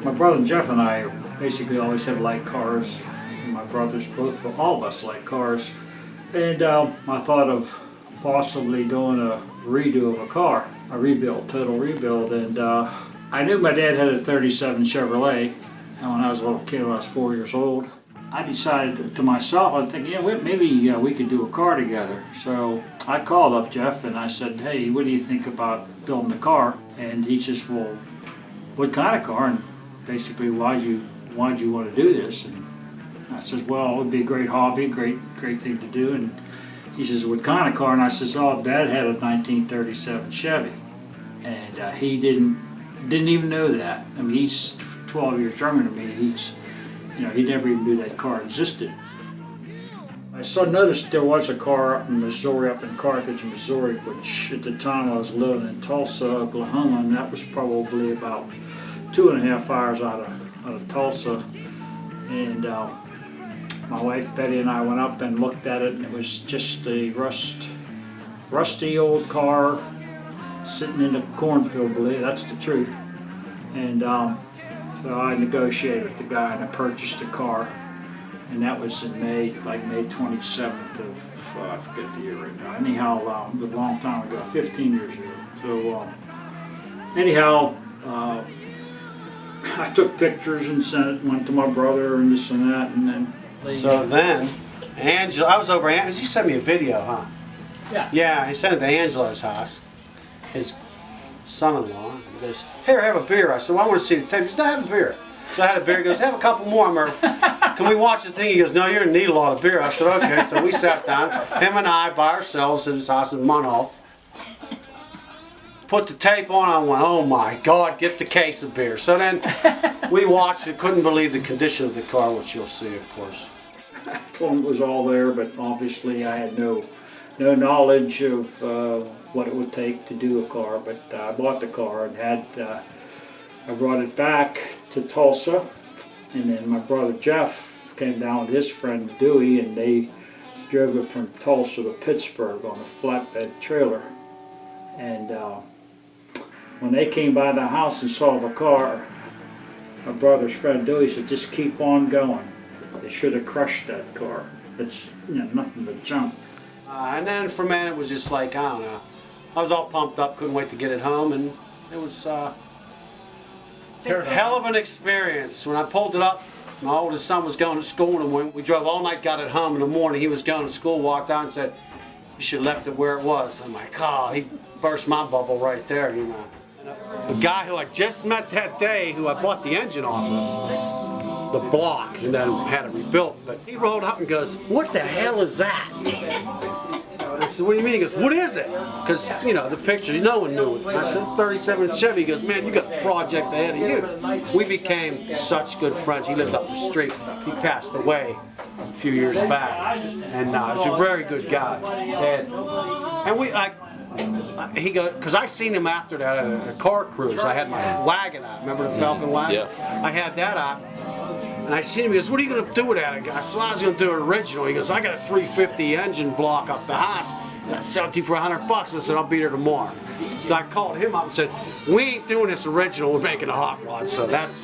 My brother Jeff and I basically always have liked cars. My brothers both, all of us like cars. And I thought of possibly doing a redo of a car, a rebuild, total rebuild. And I knew my dad had a 37 Chevrolet, and when I was a little kid, when I was 4 years old, I decided to myself, I was thinking, yeah, maybe we could do a car together. So I called up Jeff and I said, hey, what do you think about building a car? And he says, well, what kind of car? And basically, why'd you want to do this? And I says, well, it would be a great hobby, great thing to do. And he says, what kind of car? And I says, oh, Dad had a 1937 Chevy. And he didn't even know that. I mean, he's 12 years younger than me. He never even knew that car existed. I noticed there was a car up in Missouri, up in Carthage, Missouri, which at the time I was living in Tulsa, Oklahoma, and that was probably about 2.5 hours out of Tulsa. And my wife Betty and I went up and looked at it, and it was just a rusty old car sitting in a cornfield, believe that's the truth. And so I negotiated with the guy and I purchased the car, and that was in May 27th of, I forget the year right now. Anyhow, it was a long time ago, 15 years ago. So anyhow, I took pictures and sent it, went to my brother and this and that, and then... So then, Angela, I was over, you sent me a video, huh? Yeah. Yeah, he sent it to Angela's house, his son-in-law. He goes, here, have a beer. I said, well, I want to see the tape. He said, no, have a beer. So I had a beer. He goes, have a couple more. I'm like, can we watch the thing? He goes, no, you're going to need a lot of beer. I said, okay. So we sat down, him and I, by ourselves at his house in Monroe. Put the tape on. I went, oh my God, get the case of beer. So then we watched it. Couldn't believe the condition of the car, which you'll see, of course. I told him it was all there, but obviously I had no knowledge of what it would take to do a car. But I bought the car and I brought it back to Tulsa, and then my brother Jeff came down with his friend Dewey, and they drove it from Tulsa to Pittsburgh on a flatbed trailer. And when they came by the house and saw the car, my brother's friend Dewey said, just keep on going. They should have crushed that car. It's nothing but junk. And then for me, it was just like, I don't know. I was all pumped up, couldn't wait to get it home, and it was a hell of an experience. When I pulled it up, my oldest son was going to school, and when we drove all night, got it home in the morning, he was going to school, walked out and said, you should have left it where it was. I'm like, oh, he burst my bubble right there, The guy who I just met that day, who I bought the engine off of, the block, and then had it rebuilt, but he rolled up and goes, what the hell is that? I said, what do you mean? He goes, what is it? Because, the picture, no one knew it. I said, 37 Chevy. He goes, man, you got a project ahead of you. We became such good friends. He lived up the street. He passed away a few years back. And he's a very good guy. And he goes, because I seen him after that at a car cruise. I had my wagon out. Remember the Falcon wagon? Yeah. I had that out. And I seen him, he goes, what are you going to do with that? I said, I was going to do it original. He goes, I got a 350 engine block up the house. I sell it to you for $100. I said, I'll be there tomorrow. So I called him up and said, we ain't doing this original, we're making a hot rod. So that was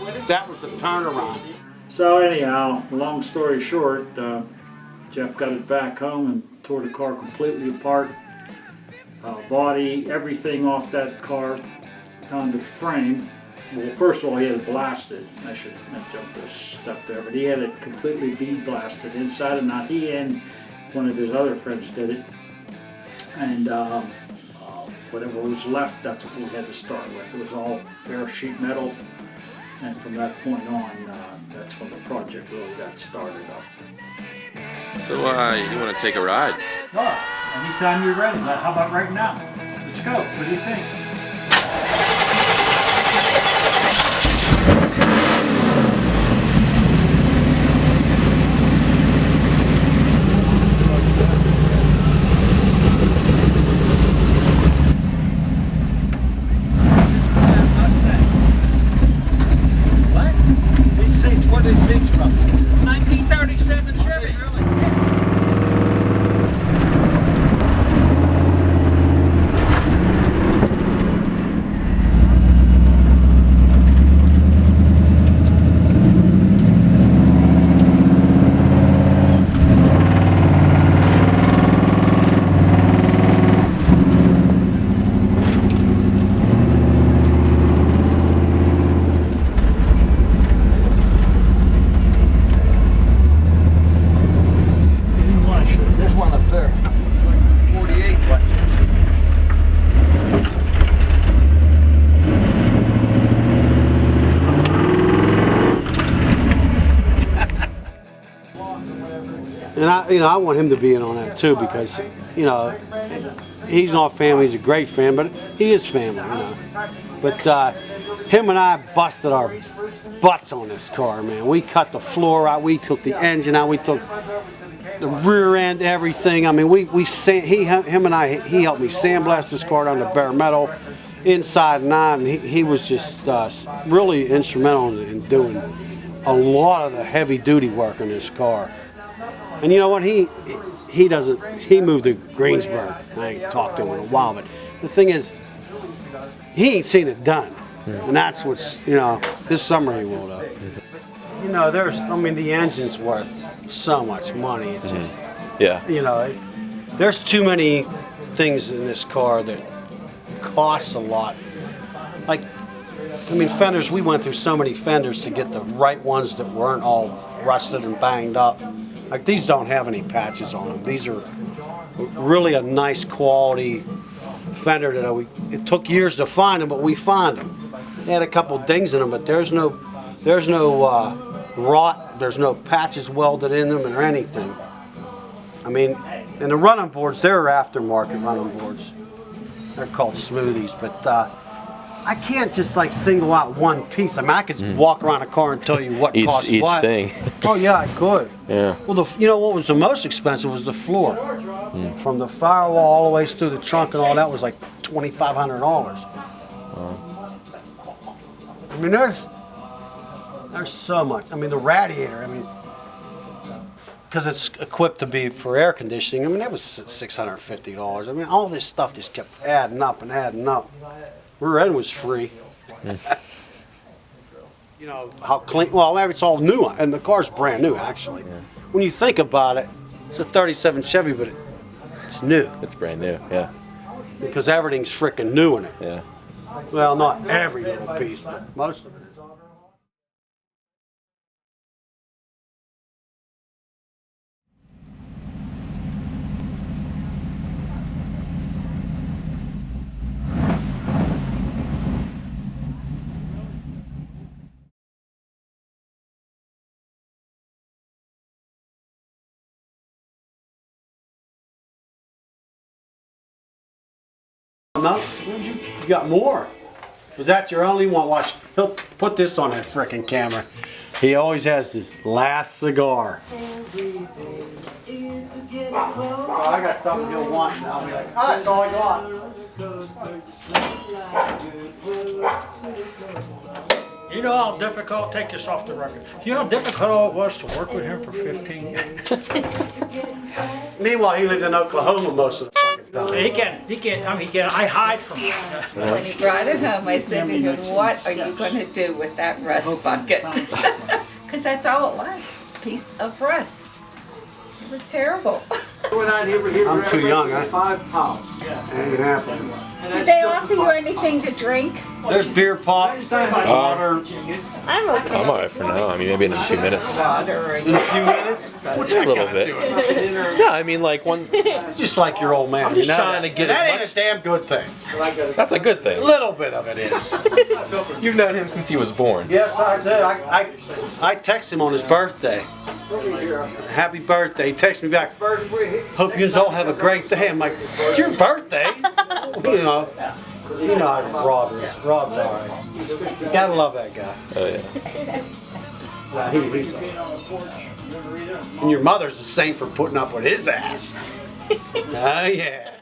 the turnaround. So anyhow, long story short, Jeff got it back home and tore the car completely apart. Body, everything off that car on the frame. Well, first of all, he had it blasted. I should not jump this stuff there, but he had it completely bead blasted inside and out. He and one of his other friends did it, and whatever was left, that's what we had to start with. It was all bare sheet metal, and from that point on, that's when the project really got started up. So you want to take a ride? Oh, anytime you're ready. How about right now? Let's go. What do you think? What is this from? 1937 Chevy. I want him to be in on that too because, he's not family. He's a great fan, but he is family, But him and I busted our butts on this car, man. We cut the floor out. We took the engine out. We took the rear end, everything. I mean, him and I, he helped me sandblast this car down to bare metal, inside and out, and he was just really instrumental in doing a lot of the heavy duty work on this car. And you know what? He moved to Greensburg. I ain't talked to him in a while, but the thing is, he ain't seen it done. And that's what's, this summer he will though. The engine's worth so much money. It's just, there's too many things in this car that cost a lot. Fenders, we went through so many fenders to get the right ones that weren't all rusted and banged up. Like, these don't have any patches on them. These are really a nice quality fender that it took years to find them, but we found them. They had a couple dings in them, but there's no rot, there's no patches welded in them or anything. And the running boards, they're aftermarket running boards. They're called smoothies, but I can't just single out one piece. I could walk around a car and tell you what costs each what. thing. Oh yeah, I could. Yeah. Well, what was the most expensive was the floor. From the firewall all the way through the trunk and all that was like $2,500. There's so much. The radiator. Because it's equipped to be for air conditioning. That was $650. All this stuff just kept adding up and adding up. Rear end was free. How clean, it's all new, and the car's brand new, actually. Yeah. When you think about it, it's a 37 Chevy, but it's new. It's brand new, yeah. Because everything's freaking new in it. Yeah. Well, not every little piece, but most of it is. No, you got more. Was that your only one? Watch, he'll put this on that frickin' camera. He always has his last cigar. I got something he'll want, and I'll be like, that's all I got. You know how difficult, take this off the record, you know how difficult it was to work with him for 15 years? Meanwhile, he lived in Oklahoma most of the fucking time. I hide from him. When he brought it home, I said to him, what are you going to do with that rust bucket? Because that's all it was, a piece of rust. It was terrible. I'm too young. I'm 5 pounds. Ain't happening. Did they offer you anything to drink? There's beer pop, water. I'm okay. I'm alright for now. Maybe in a few minutes. Water In a few minutes? What's A little bit. Yeah, one. Just like your old man. I'm just trying to get that as ain't much. a damn good thing. That's a good A thing. little bit of it is. You've known him since he was born. Yes, I did. I texted him on his birthday. Happy birthday. He texted me back. Hope you all have a great day. I'm like, it's your birthday? You know how Rob is. Rob's alright. You gotta love that guy. Oh yeah. He's and your mother's a saint for putting up with his ass. Oh yeah.